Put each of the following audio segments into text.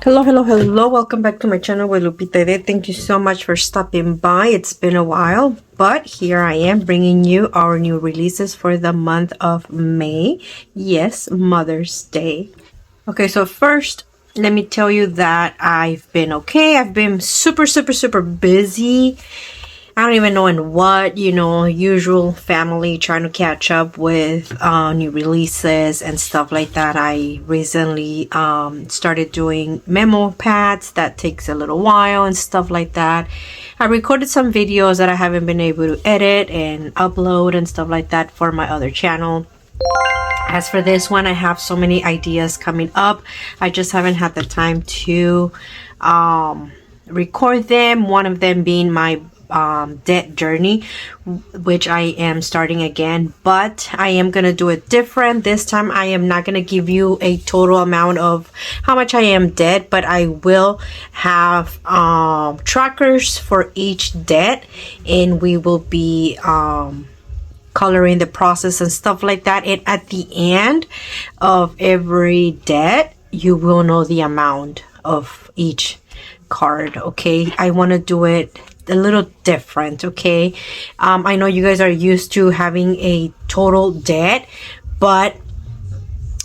Hello. Welcome back to my channel with Lupita de. Thank you so much for stopping by. It's been a while, but here I am bringing you our new releases for the month of May. Yes, Mother's Day. Okay, so first, let me tell you that I've been okay. I've been super busy. I don't even know in what, usual family, trying to catch up with new releases and stuff like that. I recently started doing memo pads. That takes a little while and stuff like that. I recorded some videos that I haven't been able to edit and upload and stuff like that for my other channel. As for this one, I have so many ideas coming up. I just haven't had the time to record them. One of them being my debt journey, which I am starting again, but I am gonna do it different this time. I am not gonna give you a total amount of how much I am debt, but I will have trackers for each debt, and we will be coloring the process and stuff like that. And at the end of every debt, you will know the amount of each card. Okay, I want to do it a little different. Okay, I know you guys are used to having a total debt, but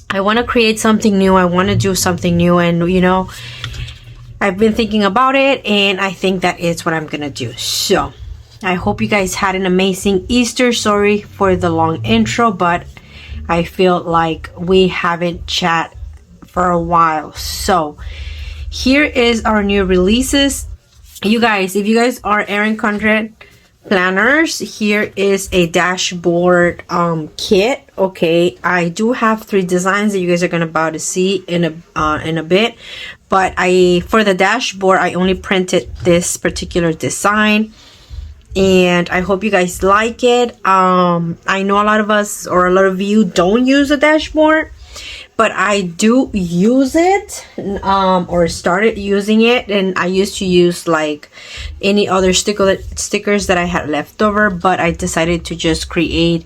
I want to create something new. I want to do something new, and I've been thinking about it, and I think that is what I'm gonna do. So I hope you guys had an amazing Easter. Sorry for the long intro, but I feel like we haven't chat for a while. So here is our new releases. You guys, if you guys are Erin Condren planners, here is a dashboard kit. Okay, I do have 3 designs that you guys are gonna about to see in a bit, but for the dashboard I only printed this particular design, and I hope you guys like it. I know a lot of us, or a lot of you, don't use a dashboard, but I do use it, or started using it, and I used to use like any other stickers that I had left over, but I decided to just create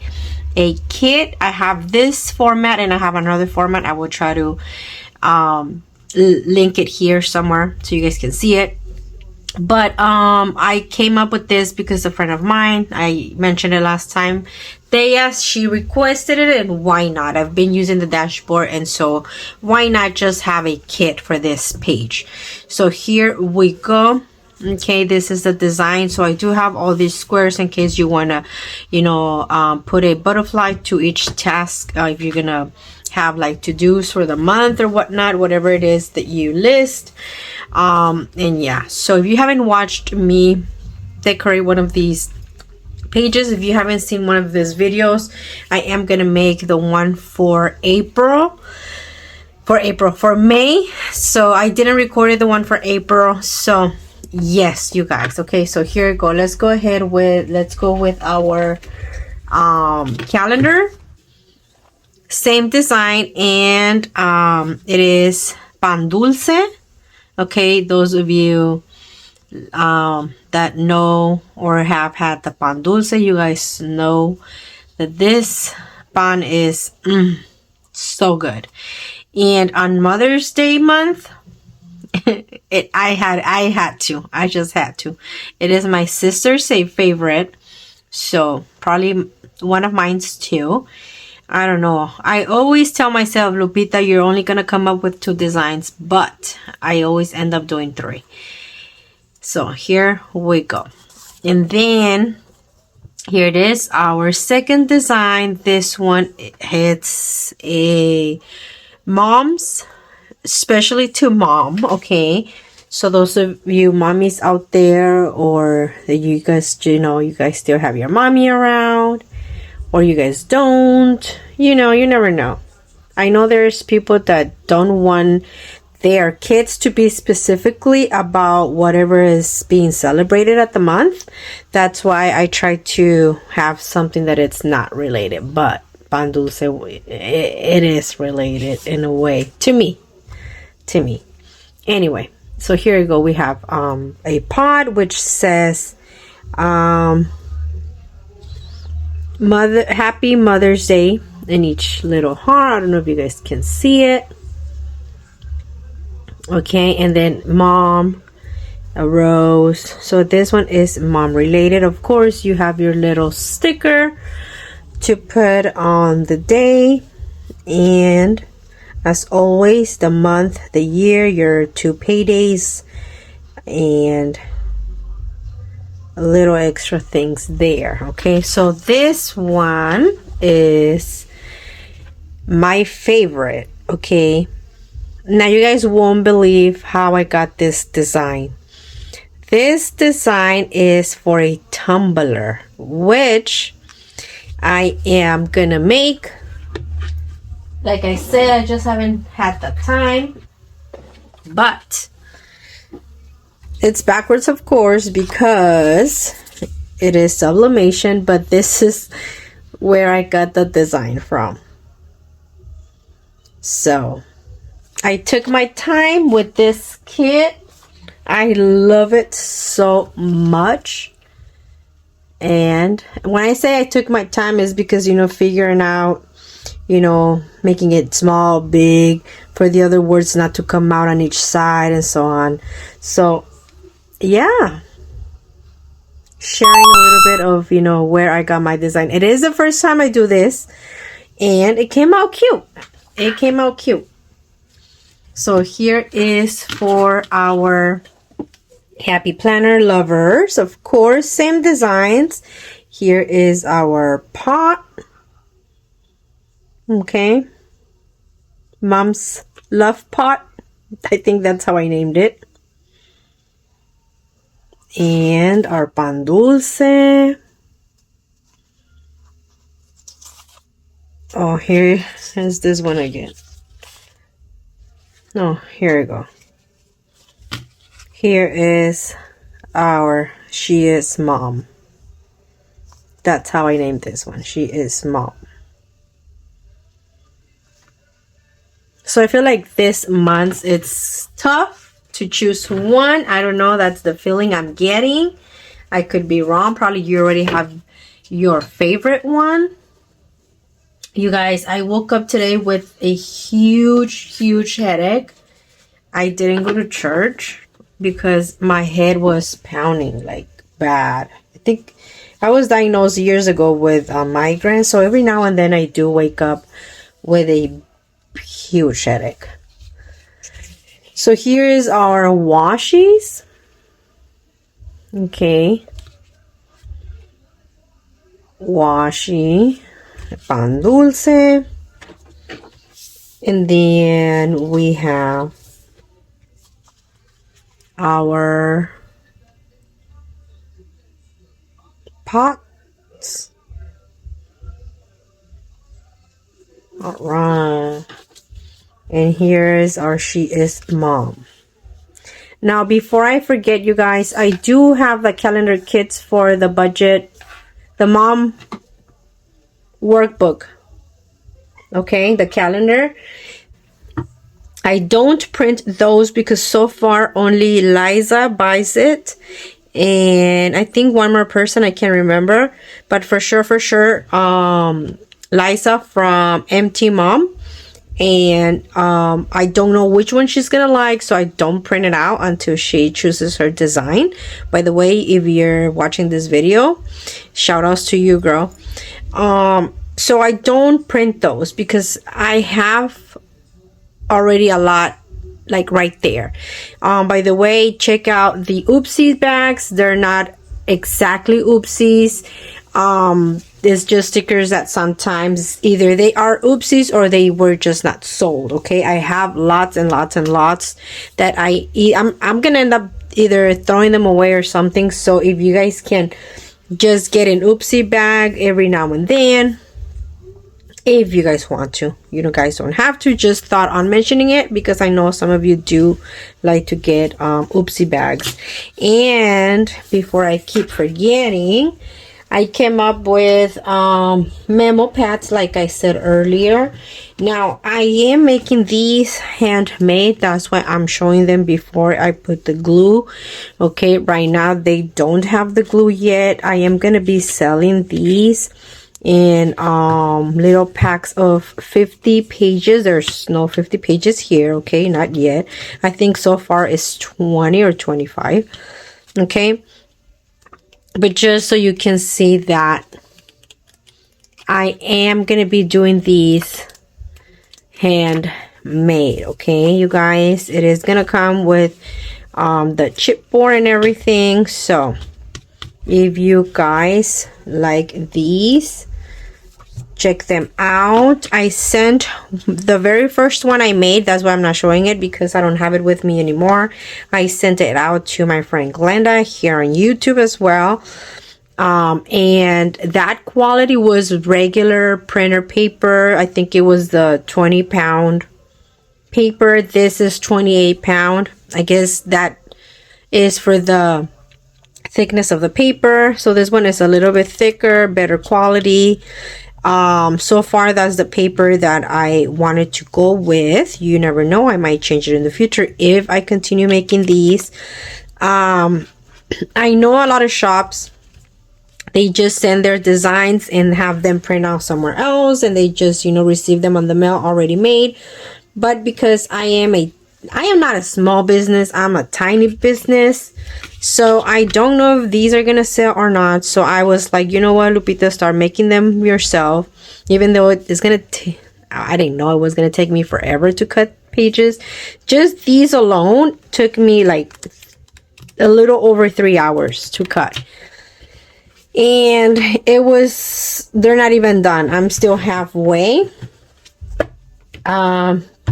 a kit. I have this format and I have another format. I will try to link it here somewhere so you guys can see it. But I came up with this because a friend of mine, I mentioned it last time, she requested it, and why not? I've been using the dashboard, and so why not just have a kit for this page? So here we go. Okay, this is the design. So I do have all these squares in case you want to put a butterfly to each task, if you're gonna have like to-dos for the month or whatnot, whatever it is that you list. And yeah, so if you haven't watched me decorate one of these pages, if you haven't seen one of these videos, I am gonna make the one for May. So I didn't record the one for April, so yes, you guys. Okay, so here we go. Let's go with our calendar. Same design, and it is pan dulce. Okay, those of you that know or have had the pan dulce, you guys know that this pan is so good. And on Mother's Day month, I just had to. It is my sister's favorite, so probably one of mine's too. I don't know. I always tell myself, Lupita, you're only gonna come up with 2 designs, but I always end up doing 3. So here we go. And then here it is, our second design. This one, it's a mom's, especially to mom. Okay, so those of you mommies out there, or that you guys still have your mommy around, or you guys don't, you never know. I know there's people that don't want their kids to be specifically about whatever is being celebrated at the month. That's why I try to have something that it's not related, but pan dulce, it is related in a way to me. Anyway, so here you go. We have a pod which says Happy Mother's Day in each little heart. I don't know if you guys can see it. Okay, and then mom, a rose. So this one is mom related. Of course, you have your little sticker to put on the day, and as always, the month, the year, your 2 paydays, and a little extra things there. Okay, so this one is my favorite. Okay, now you guys won't believe how I got this design. This design is for a tumbler, which I am gonna make. Like I said, I just haven't had the time, but it's backwards, of course, because it is sublimation, but this is where I got the design from. So I took my time with this kit. I love it so much. And when I say I took my time is because, figuring out, making it small, big, for the other words not to come out on each side and so on. So, yeah. Sharing a little bit of, where I got my design. It is the first time I do this. And it came out cute. It came out cute. So here is for our Happy Planner lovers. Of course, same designs. Here is our pot. Okay. Mom's Love Pot. I think that's how I named it. And our pan dulce. Oh, here is this one again. Oh, here we go. Here is our She Is Mom. That's how I named this one. She Is Mom. So I feel like this month it's tough to choose one. I don't know. That's the feeling I'm getting. I could be wrong. Probably you already have your favorite one. You guys, I woke up today with a huge headache. I didn't go to church because my head was pounding like bad. I think I was diagnosed years ago with migraine. So every now and then I do wake up with a huge headache. So here is our washies. Okay. Washi. Pan dulce. And then we have our pots. All right. And here is our She Is Mom. Now, before I forget, you guys, I do have the calendar kits for the budget, the mom workbook. Okay, the calendar. I don't print those because so far only Liza buys it. And I think one more person, I can't remember. But for sure, Liza from MT Mom. And I don't know which one she's gonna like, so I don't print it out until she chooses her design. By the way, if you're watching this video, shout outs to you, girl. So I don't print those because I have already a lot like right there. By the way, check out the oopsie bags. They're not exactly oopsies. It's just stickers that sometimes either they are oopsies or they were just not sold. Okay, I have lots and lots and lots that I'm gonna end up either throwing them away or something. So if you guys can just get an oopsie bag every now and then, if you guys want to, you guys don't have to. Just thought on mentioning it because I know some of you do like to get oopsie bags. And before I keep forgetting, I came up with memo pads, like I said earlier. Now, I am making these handmade. That's why I'm showing them before I put the glue. Okay, right now they don't have the glue yet. I am going to be selling these in little packs of 50 pages. There's no 50 pages here, okay, not yet. I think so far it's 20 or 25, okay. But just so you can see that I am gonna be doing these handmade, okay, you guys. It is gonna come with the chipboard and everything. So if you guys like these, check them out. I sent the very first one I made. That's why I'm not showing it, because I don't have it with me anymore. I sent it out to my friend Glenda here on YouTube as well. And that quality was regular printer paper. I think it was the 20-pound paper. This is 28-pound. I guess that is for the thickness of the paper. So this one is a little bit thicker, better quality. So far that's the paper that I wanted to go with. You never know, I might change it in the future if I continue making these. I know a lot of shops, they just send their designs and have them print out somewhere else, and they just, you know, receive them on the mail already made. But because I am not a small business, I'm a tiny business, so I don't know if these are gonna sell or not. So I was like, you know what, Lupita, start making them yourself, even though it's gonna I didn't know it was gonna take me forever to cut pages. Just these alone took me like a little over 3 hours to cut, and they're not even done. I'm still halfway.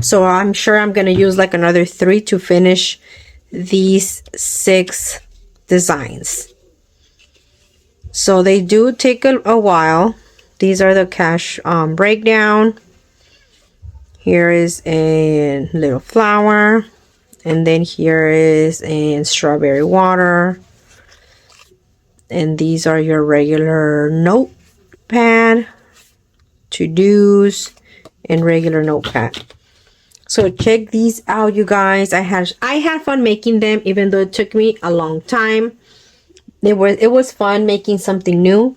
So I'm sure I'm going to use like another 3 to finish these 6 designs. So they do take a while. These are the cash breakdown. Here is a little flower. And then here is a strawberry water. And these are your regular notepad, to-dos, and regular notepad. So check these out, you guys. I had fun making them, even though it took me a long time. It was fun making something new.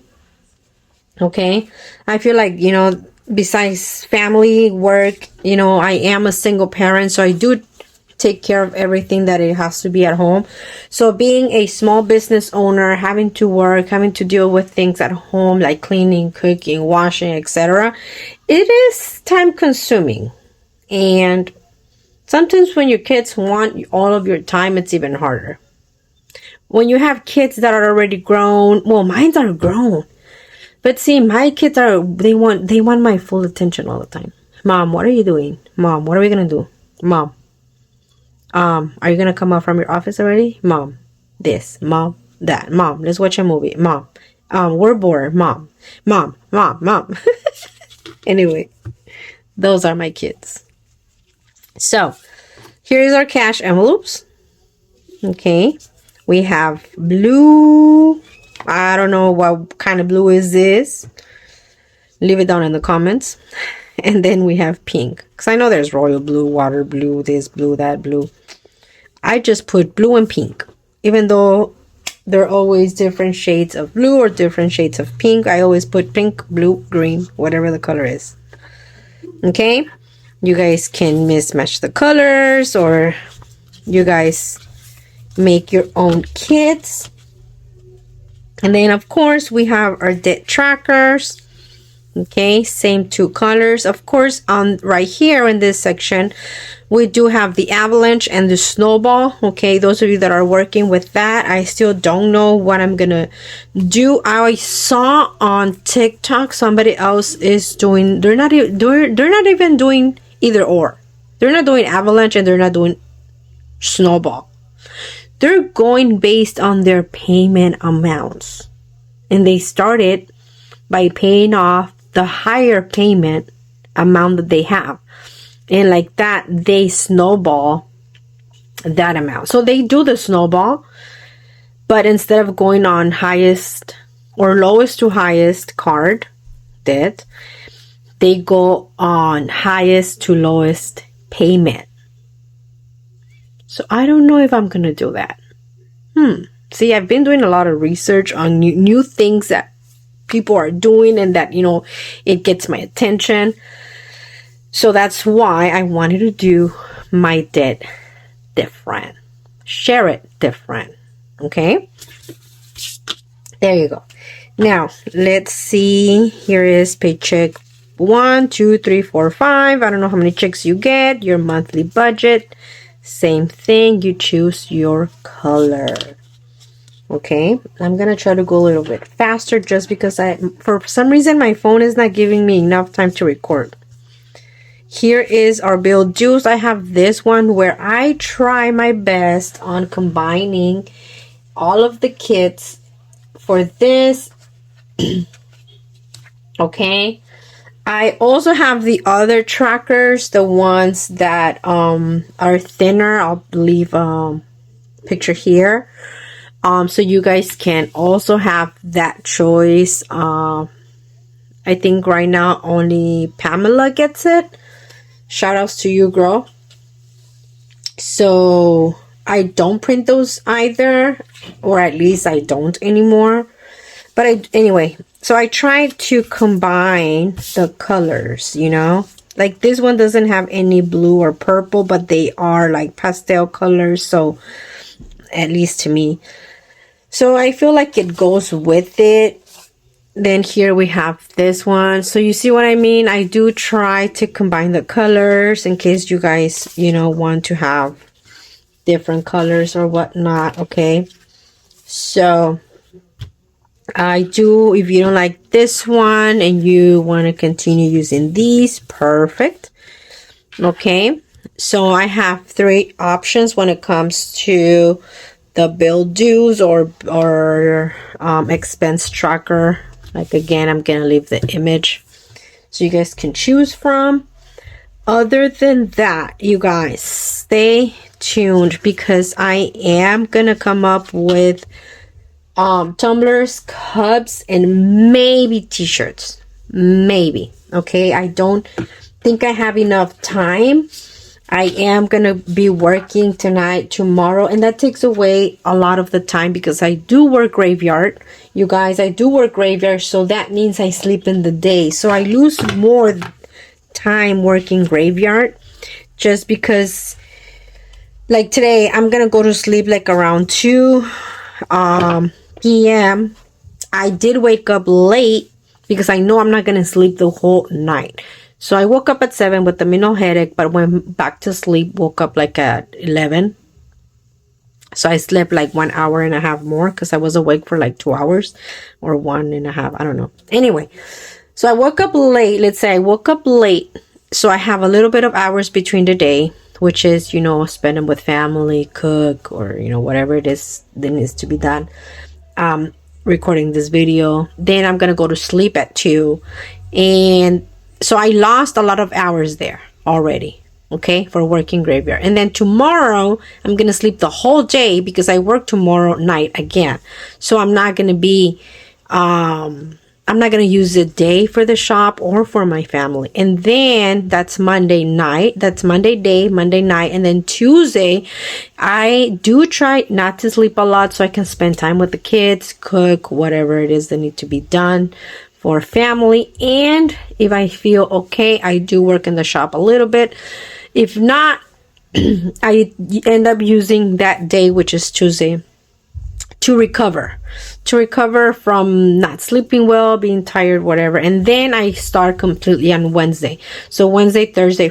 Okay, I feel like, you know, besides family, work, you know, I am a single parent, so I do take care of everything that it has to be at home. So being a small business owner, having to work, having to deal with things at home like cleaning, cooking, washing, etc., it is time consuming. And sometimes when your kids want all of your time, it's even harder. When you have kids that are already grown, well, mine are grown, but see, my kids they want my full attention all the time. Mom, what are you doing? Mom, what are we gonna do? Mom, are you gonna come out from your office already? Mom, this. Mom, that. Mom, let's watch a movie. Mom, we're bored. Mom. Anyway, those are my kids. So here's our cash envelopes. Okay, we have blue. I don't know what kind of blue is this. Leave it down in the comments. And then we have pink, because I know there's royal blue, water blue, this blue, that blue. I just put blue and pink, even though there are always different shades of blue or different shades of pink. I always put pink, blue, green, whatever the color is. Okay, you guys can mismatch the colors, or you guys make your own kits. And then of course we have our debt trackers. Okay, same 2 colors. Of course, on right here in this section, we do have the avalanche and the snowball. Okay, those of you that are working with that, I still don't know what I'm gonna do. I saw on TikTok somebody else is doing, they're not even doing either or. They're not doing avalanche and they're not doing snowball. They're going based on their payment amounts, and they started by paying off the higher payment amount that they have, and like that they snowball that amount. So they do the snowball, but instead of going on highest or lowest to highest card debt, they go on highest to lowest payment. So I don't know if I'm gonna do that. See, I've been doing a lot of research on new things that people are doing and that, it gets my attention. So that's why I wanted to do my debt different. Share it different. Okay? There you go. Now, let's see. Here is paycheck 1, 2, 3, 4, 5. I don't know how many checks you get. Your monthly budget. Same thing. You choose your color. Okay, I'm gonna try to go a little bit faster just because for some reason my phone is not giving me enough time to record. Here is our bill dues. I have this one where I try my best on combining all of the kits for this. Okay, I also have the other trackers, the ones that are thinner. I'll leave picture here. So you guys can also have that choice. I think right now only Pamela gets it. Shout outs to you, girl. So I don't print those either, or at least I don't anymore. But anyway, so I tried to combine the colors, like this one doesn't have any blue or purple, but they are like pastel colors. So at least to me. So I feel like it goes with it. Then here we have this one. So you see what I mean? I do try to combine the colors in case you guys, want to have different colors or whatnot. Okay. So I do, if you don't like this one and you want to continue using these, perfect. Okay. So I have 3 options when it comes to the bill dues or expense tracker. Like again, I'm gonna leave the image so you guys can choose from. Other than that, you guys stay tuned because I am gonna come up with tumblers, cups, and maybe t-shirts. Maybe. Okay, I don't think I have enough time. I am going to be working tonight, tomorrow, and that takes away a lot of the time because I do work graveyard. You guys, I do work graveyard, so that means I sleep in the day. So I lose more time working graveyard just because, like today, I'm going to go to sleep like around 2 p.m. I did wake up late because I know I'm not going to sleep the whole night. So I woke up at 7 with a minimal headache, but went back to sleep, woke up like at 11. So I slept like 1 hour and a half more because I was awake for like 2 hours or 1.5. I don't know. Anyway, so I woke up late. Let's say I woke up late. So I have a little bit of hours between the day, which is, spend them with family, cook, or, whatever it is that needs to be done. Recording this video. Then I'm going to go to sleep at 2. And so I lost a lot of hours there already, okay, for working graveyard. And then tomorrow, I'm going to sleep the whole day because I work tomorrow night again. So I'm not going to be, I'm not going to use the day for the shop or for my family. And then that's Monday night. That's Monday day, Monday night. And then Tuesday, I do try not to sleep a lot so I can spend time with the kids, cook, whatever it is that need to be done for family. And if I feel okay, I do work in the shop a little bit. If not, I end up using that day, which is Tuesday, to recover from not sleeping well, being tired, whatever. And then I start completely on Wednesday. So Wednesday, Thursday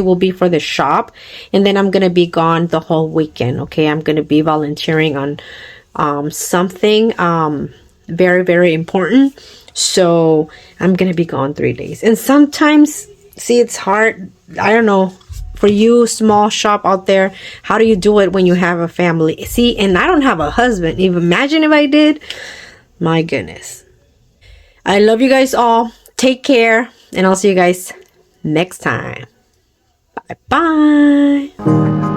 will be for the shop, and then I'm gonna be gone the whole weekend. Okay, I'm gonna be volunteering on something very, very important. So I'm gonna be gone 3 days. And sometimes, see, it's hard. I don't know, for you small shop out there, how do you do it when you have a family? See, and I don't have a husband. Even imagine if I did. My goodness. I love you guys all. Take care, and I'll see you guys next time. Bye bye.